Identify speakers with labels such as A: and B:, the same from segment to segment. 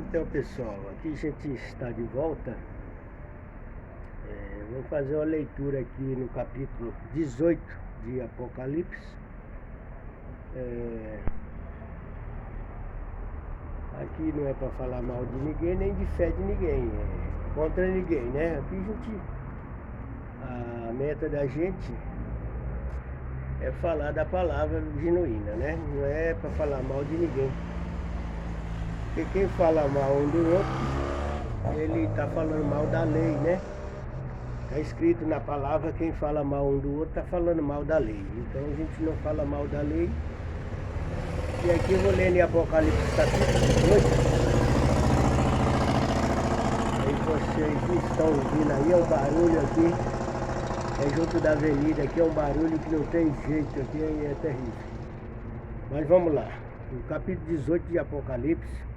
A: Então, pessoal, aqui a gente está de volta. Vou fazer uma leitura aqui no capítulo 18 de Apocalipse. Aqui não é para falar mal de ninguém, nem de fé de ninguém, contra ninguém, né? Aqui a meta da gente é falar da palavra genuína, né? Não é para falar mal de ninguém. Porque quem fala mal um do outro, ele está falando mal da lei, né? Está escrito na palavra, quem fala mal um do outro está falando mal da lei. Então a gente não fala mal da lei. E aqui eu vou ler em Apocalipse capítulo 18. Aí vocês estão ouvindo aí, é um barulho aqui. É junto da avenida, aqui é um barulho que não tem jeito, aqui é terrível. Mas vamos lá. O capítulo 18 de Apocalipse.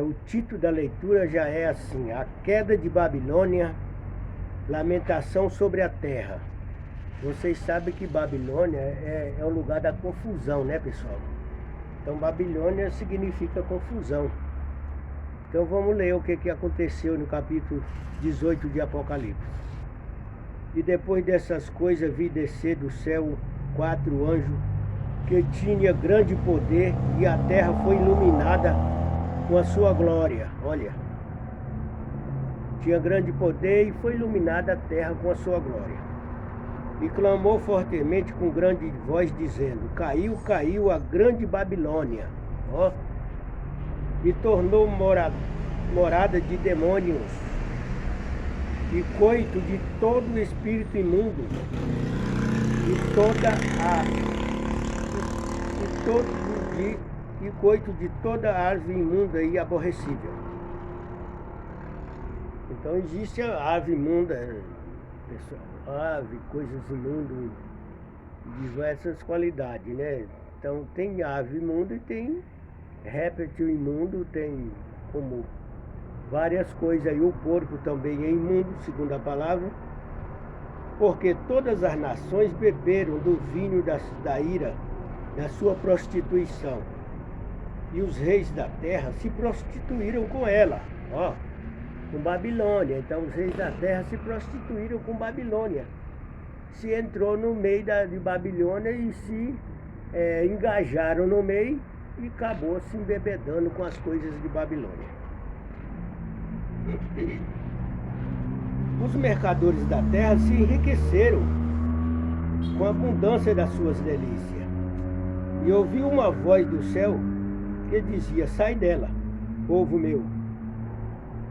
A: O título da leitura já é assim: a queda de Babilônia, lamentação sobre a terra. Vocês sabem que Babilônia é o lugar da confusão, né, pessoal? Então Babilônia significa confusão. Então vamos ler o que aconteceu no capítulo 18 de Apocalipse. E depois dessas coisas vi descer do céu 4 anjos que tinha grande poder, e a terra foi iluminada com a sua glória. Olha, tinha grande poder e foi iluminada a terra com a sua glória. E clamou fortemente com grande voz, dizendo: caiu, caiu a grande Babilônia, e tornou morada de demônios e coito de todo o espírito imundo e coito de toda árvore imunda e aborrecível. Então existe a ave imunda, pessoal, ave, coisas imundas, diversas qualidades, né? Então tem ave imunda e tem réptil imundo, tem como várias coisas aí. O porco também é imundo, segundo a palavra, porque todas as nações beberam do vinho da ira, da sua prostituição. E os reis da terra se prostituíram com ela, com Babilônia. Então os reis da terra se prostituíram com Babilônia. Se entrou no meio de Babilônia e se engajaram no meio e acabou se embebedando com as coisas de Babilônia. Os mercadores da terra se enriqueceram com a abundância das suas delícias. E ouvi uma voz do céu que dizia: sai dela, povo meu,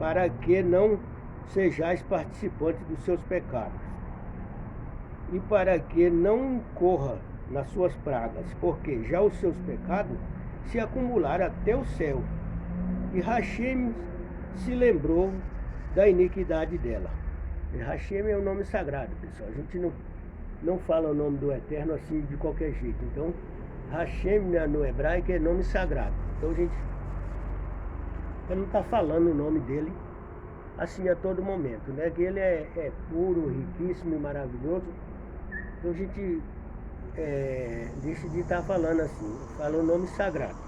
A: para que não sejais participantes dos seus pecados, e para que não incorra nas suas pragas, porque já os seus pecados se acumularam até o céu, e Hashem se lembrou da iniquidade dela. E Hashem é o nome sagrado, pessoal. A gente não fala o nome do Eterno assim de qualquer jeito. Então Hashem no hebraico é nome sagrado. Então a gente não está falando o nome dele assim a todo momento, né? Que ele é puro, riquíssimo e maravilhoso. Então a gente deixa de estar falando assim, fala o nome sagrado.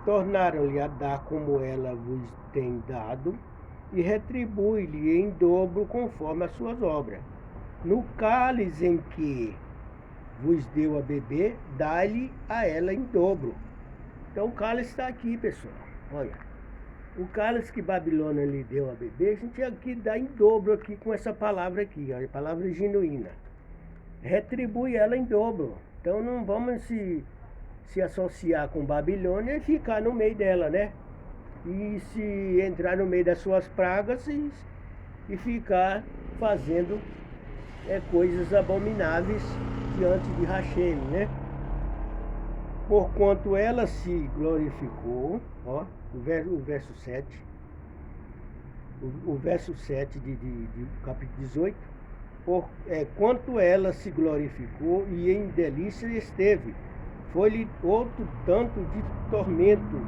A: Tornaram-lhe a dar como ela vos tem dado, e retribui-lhe em dobro conforme as suas obras. No cálice em que vos deu a beber, dá-lhe a ela em dobro. Então o cálice está aqui, pessoal. Olha, o cálice que Babilônia lhe deu a beber, a gente aqui dá em dobro aqui com essa palavra aqui, a palavra genuína. Retribui ela em dobro. Então não vamos se associar com Babilônia e ficar no meio dela, né? E se entrar no meio das suas pragas e ficar fazendo coisas abomináveis diante de Hashem, né? Porquanto ela se glorificou, o verso 7, o verso 7 de capítulo 18, quanto ela se glorificou e em delícia esteve, foi-lhe outro tanto de tormento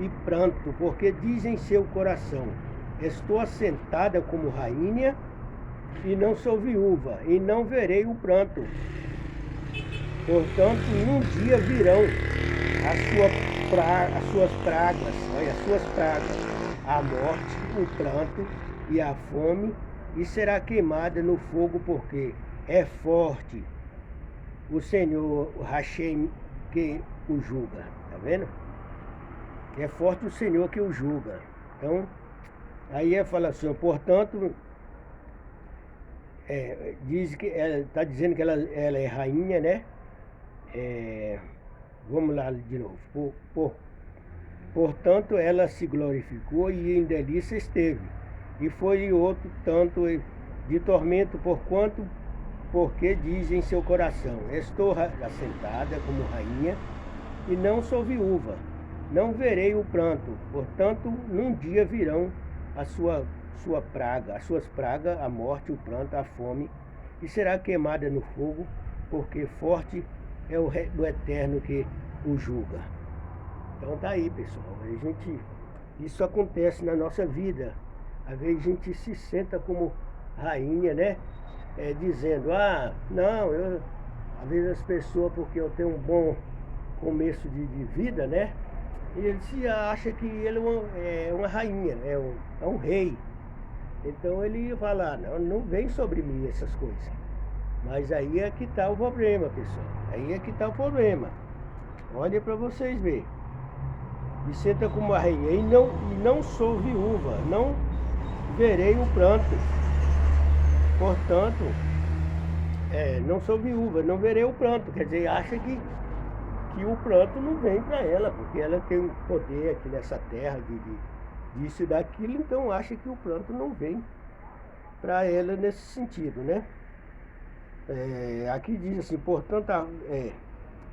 A: e pranto, porque diz em seu coração: estou assentada como rainha e não sou viúva, e não verei o pranto. Portanto, um dia virão as suas pragas, olha, as suas pragas, a morte, o pranto e a fome, e será queimada no fogo, porque é forte o Senhor Hashem que o julga, tá vendo? É forte o Senhor que o julga. Então, aí fala assim, portanto, diz que ela está dizendo que ela é rainha, né? Vamos lá de novo. Portanto, ela se glorificou e em delícia esteve. E foi outro tanto de tormento, porque diz em seu coração: estou assentada como rainha e não sou viúva. Não verei o pranto. Portanto, num dia virão a sua praga, as suas pragas, a morte, o pranto, a fome, e será queimada no fogo, porque forte é o Eterno que o julga. Então tá aí, pessoal. Isso acontece na nossa vida. Às vezes a gente se senta como rainha, né? Dizendo, não, às vezes as pessoas, porque eu tenho um bom começo de vida, né? Ele se acha que ele é uma rainha, né? É um rei. Então ele fala, não vem sobre mim essas coisas. Mas aí é que está o problema, pessoal. Aí é que está o problema. Olha para vocês verem. Me senta como uma rainha e não sou viúva, não verei o pranto. Portanto, não sou viúva, não verei o pranto. Quer dizer, acha que o pranto não vem para ela, porque ela tem um poder aqui nessa terra disso e daquilo, então acha que o pranto não vem para ela nesse sentido, né? Aqui diz assim, portanto,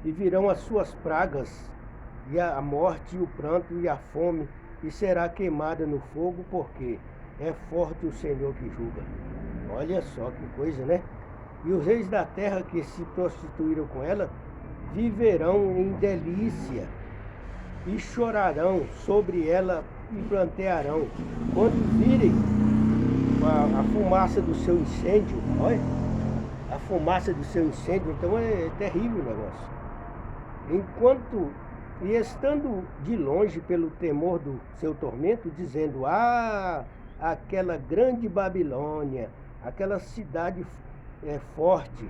A: e virão as suas pragas, e a morte, e o pranto, e a fome, e será queimada no fogo, porque é forte o Senhor que julga. Olha só que coisa, né? E os reis da terra que se prostituíram com ela, viverão em delícia, e chorarão sobre ela, e plantearão. Quando virem a fumaça do seu incêndio, olha, a fumaça do seu incêndio, então é terrível o negócio. E estando de longe pelo temor do seu tormento, dizendo, aquela grande Babilônia, aquela cidade forte,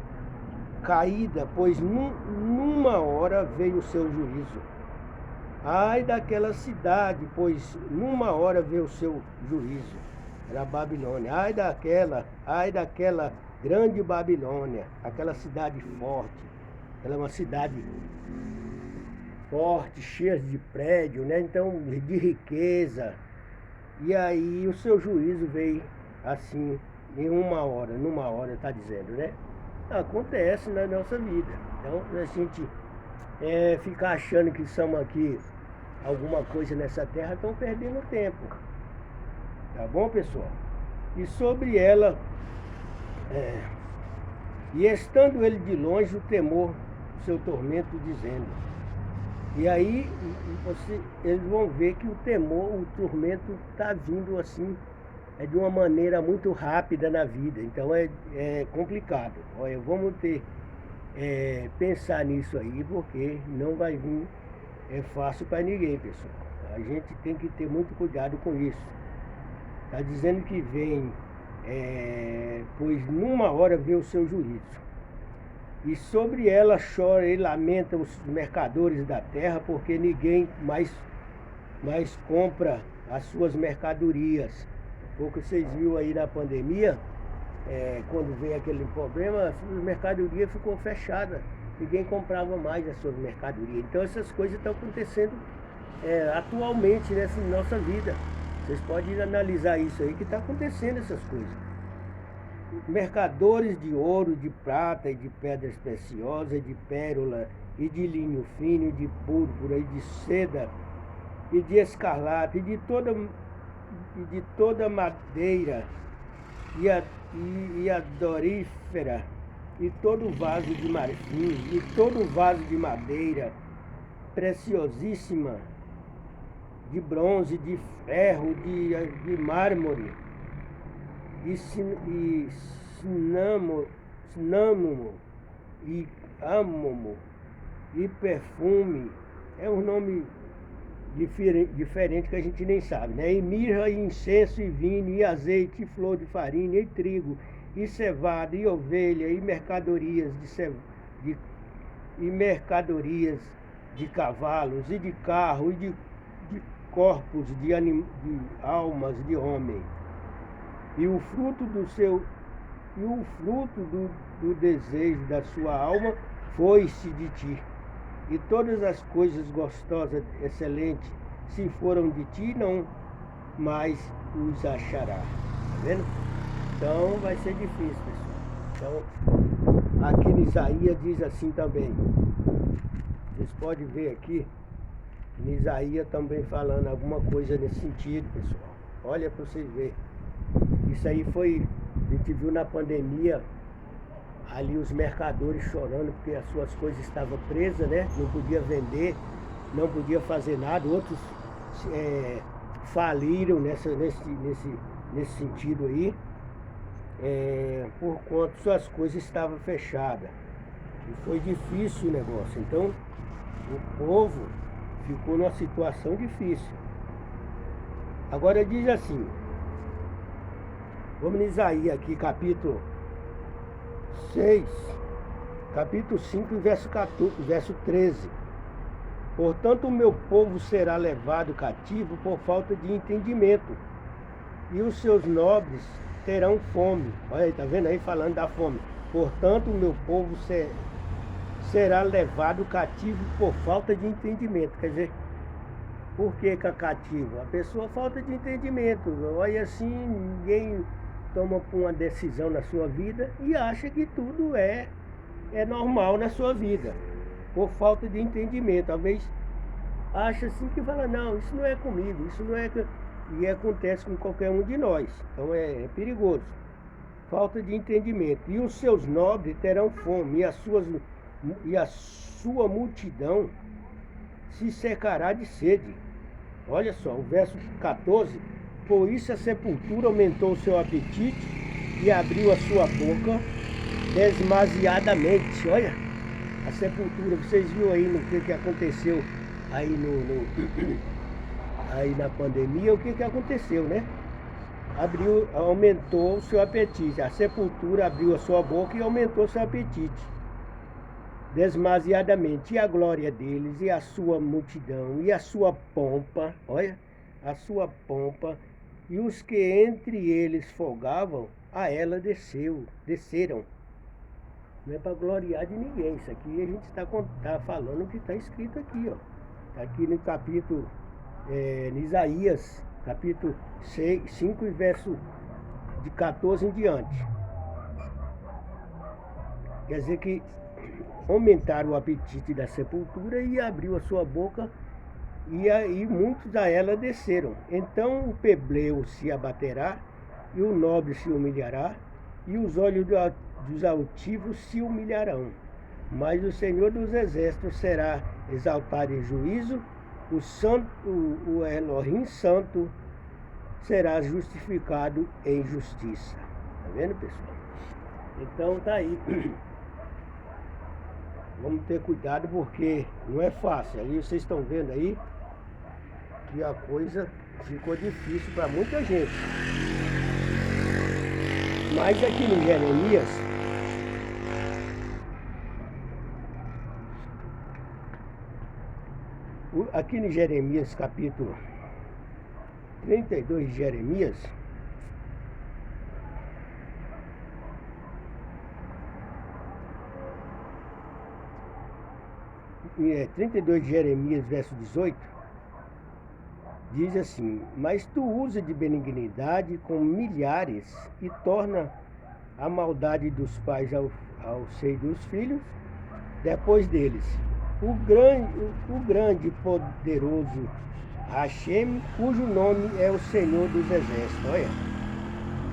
A: caída, pois numa hora veio o seu juízo. Ai daquela cidade, pois numa hora veio o seu juízo. Era a Babilônia. Ai daquela grande Babilônia, aquela cidade forte. Ela é uma cidade forte, cheia de prédio, né? Então, de riqueza. E aí o seu juízo veio assim, numa hora, está dizendo, né? Acontece na nossa vida. Então, a gente ficar achando que somos aqui alguma coisa nessa terra, estão perdendo tempo. Tá bom, pessoal? E sobre ela, e estando ele de longe, o temor, o seu tormento, dizendo. E aí, eles vão ver que o temor, o tormento está vindo assim, de uma maneira muito rápida na vida. Então é complicado. Olha, vamos pensar nisso aí, porque não vai vir fácil para ninguém, pessoal. A gente tem que ter muito cuidado com isso. Está dizendo que vem, pois numa hora vem o seu juízo. E sobre ela chora e lamenta os mercadores da terra, porque ninguém mais compra as suas mercadorias. Porque vocês viram aí na pandemia, quando veio aquele problema, a mercadoria ficou fechada. Ninguém comprava mais as suas mercadorias. Então essas coisas estão acontecendo atualmente nessa nossa vida. Vocês podem analisar isso aí, que está acontecendo essas coisas. Mercadores de ouro, de prata e de pedras preciosas, de pérola e de linho fino, e de púrpura e de seda e de escarlate e de toda madeira e adorífera e todo vaso de marfim e todo vaso de madeira preciosíssima, de bronze, de ferro, de mármore e cinâmomo e âmomo e perfume É um nome diferente que a gente nem sabe, né? E mirra, e incenso, e vinho, e azeite, e flor de farinha, e trigo, e cevada, e ovelha, e mercadorias de, e mercadorias de cavalos, e de carro, de corpos, de almas de homem. E o fruto do desejo da sua alma foi-se de ti. E todas as coisas gostosas, excelentes, se foram de ti, não mais os achará. Tá vendo? Então vai ser difícil, pessoal. Então, aqui em Isaías diz assim também. Vocês podem ver aqui, em Isaías também falando alguma coisa nesse sentido, pessoal. Olha para vocês verem. Isso aí foi, a gente viu na pandemia, ali os mercadores chorando porque as suas coisas estavam presas, né? Não podia vender, não podia fazer nada. Outros faliram nesse sentido aí, por conta suas coisas estavam fechadas. E foi difícil o negócio. Então, o povo ficou numa situação difícil. Agora diz assim, vamos em Isaías aqui, capítulo 6, capítulo 5, verso 13. Portanto, o meu povo será levado cativo por falta de entendimento, e os seus nobres terão fome. Olha aí, tá vendo aí falando da fome. Portanto, o meu povo será levado cativo por falta de entendimento. Quer dizer, por que é cativo? A pessoa falta de entendimento. Olha assim, ninguém toma uma decisão na sua vida e acha que tudo é normal na sua vida, por falta de entendimento. Talvez acha assim que fala, não, isso não é comigo, isso não é... E acontece com qualquer um de nós. Então é perigoso. Falta de entendimento. E os seus nobres terão fome, e a sua multidão se secará de sede. Olha só, o verso 14. Por isso a sepultura aumentou o seu apetite e abriu a sua boca demasiadamente. Olha, a sepultura, vocês viram aí no que aconteceu aí aí na pandemia, o que aconteceu, né? Aumentou o seu apetite. A sepultura abriu a sua boca e aumentou o seu apetite demasiadamente. E a glória deles, e a sua multidão, e a sua pompa, olha, a sua pompa, e os que entre eles folgavam, a ela desceram. Não é para gloriar de ninguém. Isso aqui a gente está falando o que está escrito aqui, ó. Está aqui no capítulo, em Isaías, capítulo 5, verso de 14 em diante. Quer dizer que aumentaram o apetite da sepultura e abriu a sua boca, e aí muitos a ela desceram. Então o plebeu se abaterá, e o nobre se humilhará, e os olhos dos altivos se humilharão. Mas o Senhor dos exércitos será exaltado em juízo, o Elohim Santo será justificado em justiça. Tá vendo, pessoal? Então tá aí. Vamos ter cuidado porque não é fácil. Ali vocês estão vendo aí que a coisa ficou difícil para muita gente. Mas aqui no Jeremias, capítulo 32 de Jeremias, é, 32 de Jeremias, verso 18, diz assim: mas tu usa de benignidade com milhares e torna a maldade dos pais ao seio dos filhos, depois deles. O grande e poderoso Hashem, cujo nome é o Senhor dos Exércitos. Olha,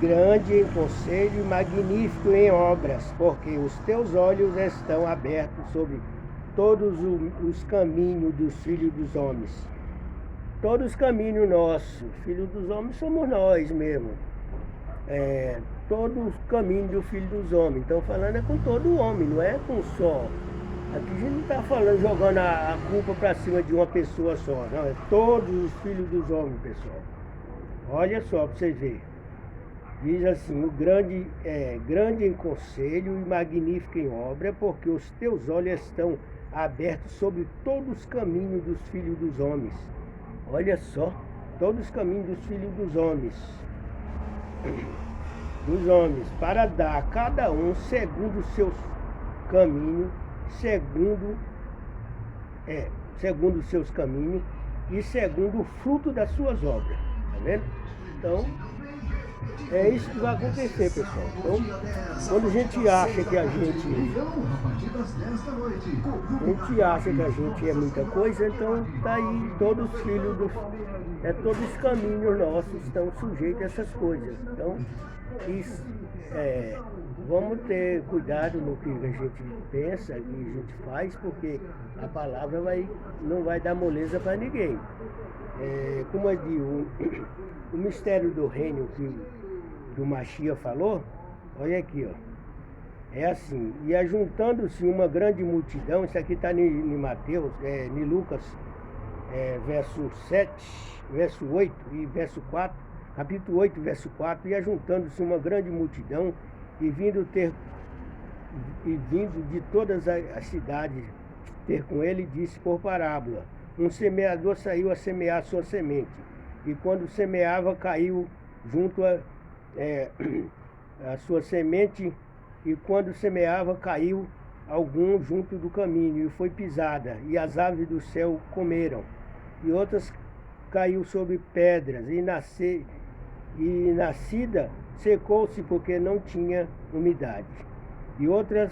A: grande em conselho e magnífico em obras, porque os teus olhos estão abertos sobre todos os caminhos dos filhos dos homens. Todos os caminhos nossos, filhos dos homens somos nós mesmo. Todos os caminhos do filho dos homens. Então falando é com todo homem, não é com só Aqui a gente não está falando, jogando a culpa para cima de uma pessoa só, não. É todos os filhos dos homens, pessoal. Olha só para vocês verem. Diz assim: o grande em conselho e magnífico em obra, porque os teus olhos estão abertos sobre todos os caminhos dos filhos dos homens. Olha só, todos os caminhos dos filhos dos homens. Dos homens, para dar a cada um segundo os seus caminhos, segundo os seus caminhos e segundo o fruto das suas obras. Tá vendo? Então, é isso que vai acontecer, pessoal. Então, quando a gente acha que a gente é muita coisa, então tá aí todos os filhos todos os caminhos nossos estão sujeitos a essas coisas. Então, isso, vamos ter cuidado no que a gente pensa e a gente faz, porque a palavra não vai dar moleza para ninguém. Como eu digo, o mistério do reino que o Machia falou, olha aqui, ó. É assim: e ajuntando-se uma grande multidão, isso aqui está em Mateus, em Lucas, verso 7, verso 8 e verso 4, capítulo 8, verso 4, e ajuntando-se uma grande multidão, e vindo de todas as cidades ter com ele, disse por parábola: um semeador saiu a semear sua semente, e quando semeava, caiu junto a sua semente, e quando semeava, caiu algum junto do caminho, e foi pisada, e as aves do céu comeram. E outras caiu sobre pedras, e nascida secou-se, porque não tinha umidade. E outra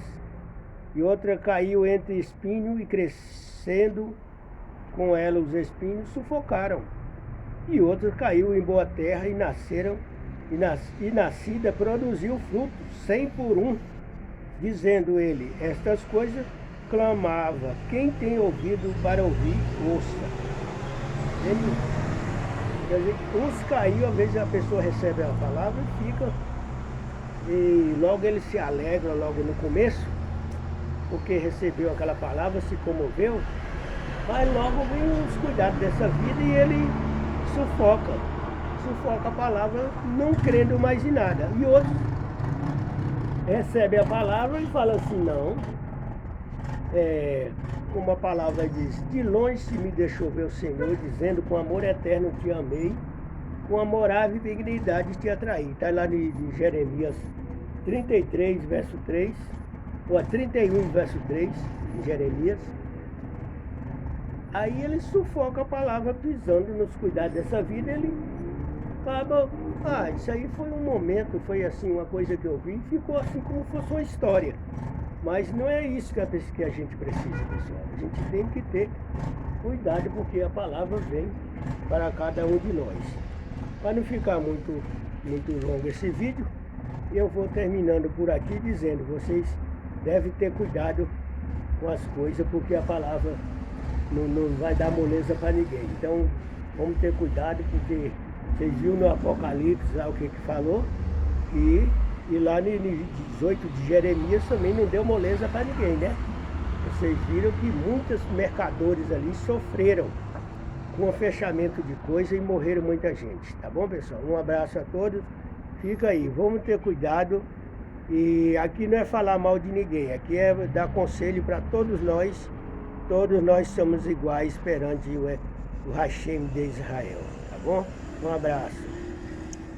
A: caiu entre espinhos, e crescendo com ela os espinhos, sufocaram. E outra caiu em boa terra, e nascida produziu fruto, 100 por um. Dizendo ele estas coisas, clamava: quem tem ouvido para ouvir, ouça. Uns caiu, às vezes a pessoa recebe a palavra e fica, e logo ele se alegra logo no começo, porque recebeu aquela palavra, se comoveu, mas logo vem os cuidados dessa vida e ele sufoca a palavra, não crendo mais em nada. E outros recebem a palavra e falam assim: não, como a palavra diz, de longe se me deixou ver o Senhor, dizendo: com amor eterno te amei, com amorável dignidade te atraí. Está lá de Jeremias 33, verso 3, ou 31, verso 3, de Jeremias. Aí ele sufoca a palavra, pisando nos cuidados dessa vida. Ele acaba: isso aí foi um momento, foi assim uma coisa que eu vi, ficou assim como fosse uma história. Mas não é isso que a gente precisa, pessoal. A gente tem que ter cuidado, porque a palavra vem para cada um de nós. Para não ficar muito longo esse vídeo, eu vou terminando por aqui dizendo: vocês devem ter cuidado com as coisas, porque a palavra não vai dar moleza para ninguém. Então, vamos ter cuidado, porque vocês viram no Apocalipse lá o que falou, e lá no 18 de Jeremias também não deu moleza para ninguém, né? Vocês viram que muitos mercadores ali sofreram com o fechamento de coisa e morreram muita gente. Tá bom, pessoal? Um abraço a todos. Fica aí, vamos ter cuidado. E aqui não é falar mal de ninguém, aqui é dar conselho para todos nós. Todos nós somos iguais perante o Hashem de Israel. Tá bom? Um abraço.